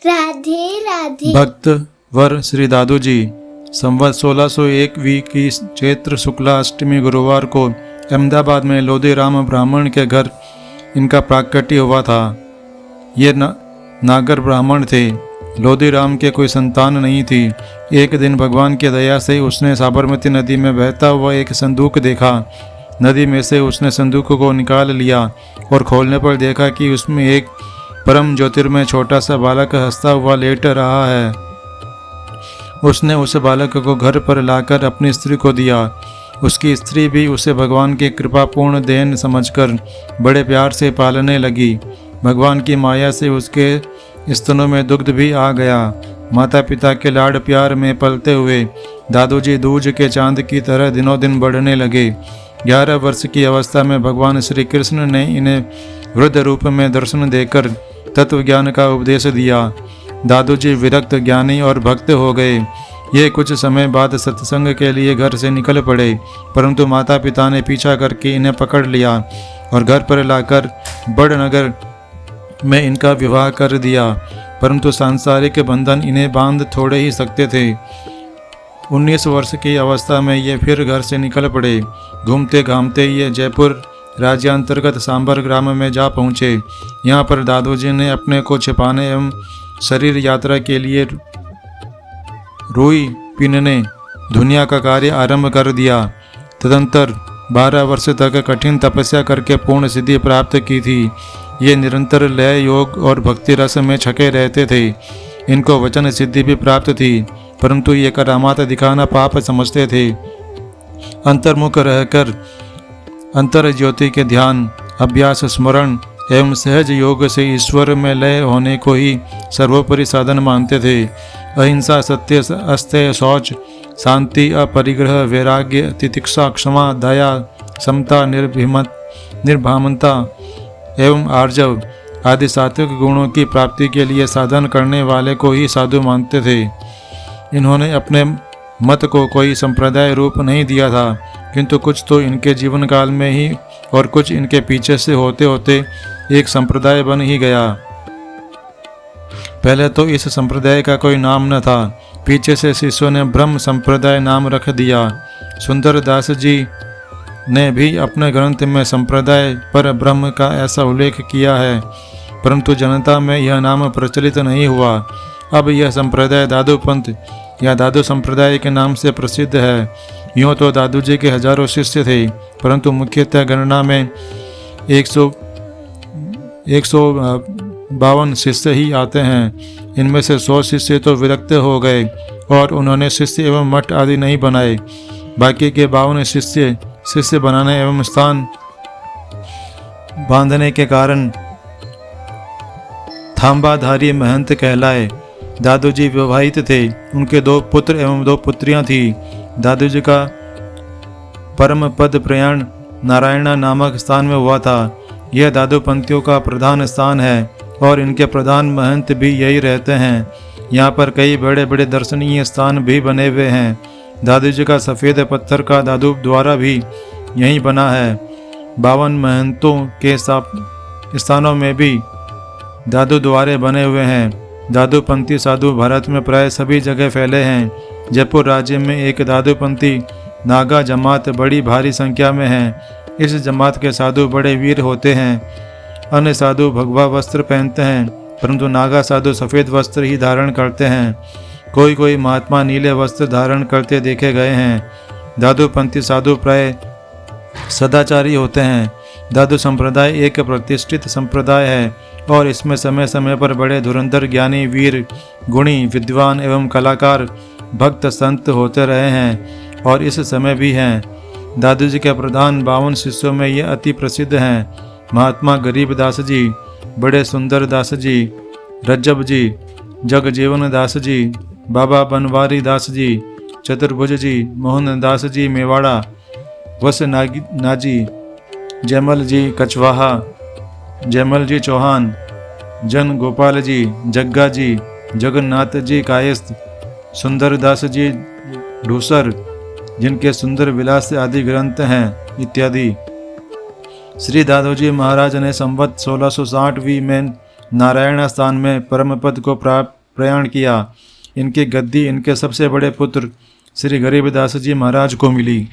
राधे राधे। भक्त वर श्री दादू जी संवत 1601 की चैत्र शुक्ला अष्टमी गुरुवार को अहमदाबाद में लोधी राम ब्राह्मण के घर इनका प्राकट्य हुआ था। ये नागर ब्राह्मण थे। लोधी राम के कोई संतान नहीं थी। एक दिन भगवान की दया से उसने साबरमती नदी में बहता हुआ एक संदूक देखा। नदी में से उसने संदूक को निकाल लिया और खोलने पर देखा कि उसमें एक परम ज्योतिर्मय छोटा सा बालक हंसता हुआ लेट रहा है। उसने उस बालक को घर पर लाकर अपनी स्त्री को दिया। उसकी स्त्री भी उसे भगवान की कृपापूर्ण देन समझकर बड़े प्यार से पालने लगी। भगवान की माया से उसके स्तनों में दुग्ध भी आ गया। माता पिता के लाड प्यार में पलते हुए दादू जी दूज के चांद की तरह दिनों दिन बढ़ने लगे। 11 वर्ष की अवस्था में भगवान श्री कृष्ण ने इन्हें वृद्ध रूप में दर्शन देकर तत्व ज्ञान का उपदेश दिया। दादू जी विरक्त, ज्ञानी और भक्त हो गए। ये कुछ समय बाद सत्संग के लिए घर से निकल पड़े, परंतु माता पिता ने पीछा करके इन्हें पकड़ लिया और घर पर लाकर बड़नगर में इनका विवाह कर दिया। परंतु सांसारिक बंधन इन्हें बांध थोड़े ही सकते थे। 19 वर्ष की अवस्था में ये फिर घर से निकल पड़े। घूमते घामते ये जयपुर राज्यांतर्गत सांबर ग्राम में जा पहुँचे। यहाँ पर दादू जी ने अपने को छिपाने एवं शरीर यात्रा के लिए रुई पीनने दुनिया का कार्य आरंभ कर दिया। तदंतर 12 वर्ष तक कठिन तपस्या करके पूर्ण सिद्धि प्राप्त की थी। ये निरंतर लय, योग और भक्ति रस में छके रहते थे। इनको वचन सिद्धि भी प्राप्त थी, परंतु ये करामात दिखाना पाप समझते थे। अंतर्मुख रहकर अंतर ज्योति के ध्यान, अभ्यास, स्मरण एवं सहज योग से ईश्वर में लय होने को ही सर्वोपरि साधन मानते थे। अहिंसा, सत्य, अस्तेय, शौच, शांति, अपरिग्रह, वैराग्य, तितिक्षा, क्षमा, दया, समता, निर्भामता एवं आर्जव आदि सात्विक गुणों की प्राप्ति के लिए साधन करने वाले को ही साधु मानते थे। इन्होंने अपने मत को कोई संप्रदाय रूप नहीं दिया था, किंतु कुछ तो इनके जीवन काल में ही और कुछ इनके पीछे से होते होते एक संप्रदाय बन ही गया। पहले तो इस संप्रदाय का कोई नाम न था। पीछे से शिष्यों ने ब्रह्म संप्रदाय नाम रख दिया। सुंदर दास जी ने भी अपने ग्रंथ में संप्रदाय पर ब्रह्म का ऐसा उल्लेख किया है, परंतु जनता में यह नाम प्रचलित नहीं हुआ। अब यह संप्रदाय दादू पंथ या दादू संप्रदाय के नाम से प्रसिद्ध है। यूँ तो दादू जी के हजारों शिष्य थे, परंतु मुख्यतः गणना में 152 शिष्य ही आते हैं। इनमें से 100 शिष्य तो विरक्त हो गए और उन्होंने शिष्य एवं मठ आदि नहीं बनाए। बाकी के 52 शिष्य बनाने एवं स्थान बांधने के कारण थांबाधारी महंत कहलाए। दादू जी विवाहित थे। उनके 2 पुत्र एवं 2 पुत्रियां थी। दादू जी का परम पद प्रयाण नारायणा नामक स्थान में हुआ था। यह दादू पंथियों का प्रधान स्थान है और इनके प्रधान महंत भी यही रहते हैं। यहाँ पर कई बड़े बड़े दर्शनीय स्थान भी बने हुए हैं। दादू जी का सफ़ेद पत्थर का दादू द्वारा भी यहीं बना है। 52 महंतों के स्थानों में भी दादू द्वारे बने हुए हैं। दादू पंथी साधु भारत में प्राय सभी जगह फैले हैं। जयपुर राज्य में एक दादू पंथी नागा जमात बड़ी भारी संख्या में है। इस जमात के साधु बड़े वीर होते हैं। अन्य साधु भगवा वस्त्र पहनते हैं, परंतु नागा साधु सफ़ेद वस्त्र ही धारण करते हैं। कोई कोई महात्मा नीले वस्त्र धारण करते देखे गए हैं। दादू पंथी साधु प्राय सदाचारी होते हैं। दादू संप्रदाय एक प्रतिष्ठित संप्रदाय है और इसमें समय समय पर बड़े धुरंधर, ज्ञानी, वीर, गुणी, विद्वान एवं कलाकार, भक्त, संत होते रहे हैं और इस समय भी हैं। दादू जी के प्रधान 52 शिष्यों में ये अति प्रसिद्ध हैं। महात्मा गरीब दास जी, बड़े सुंदर दास जी, रज्जब जी, जगजीवन दास जी, बाबा बनवारी दास जी, चतुर्भुज जी, मोहन दास जी मेवाड़ा, वस नाजी, जयमल जी कचवाहा, जयमल जी चौहान, जन गोपाल जी, जग्गा जी, जगन्नाथ जी कायस्थ, सुंदर दास जी ढूसर, जिनके सुंदर विलास आदि ग्रंथ हैं, इत्यादि। श्री दादू जी महाराज ने संवत 1660 में नारायण स्थान में परम पद को प्रयाण किया। इनकी गद्दी इनके सबसे बड़े पुत्र श्री गरीबदास जी महाराज को मिली।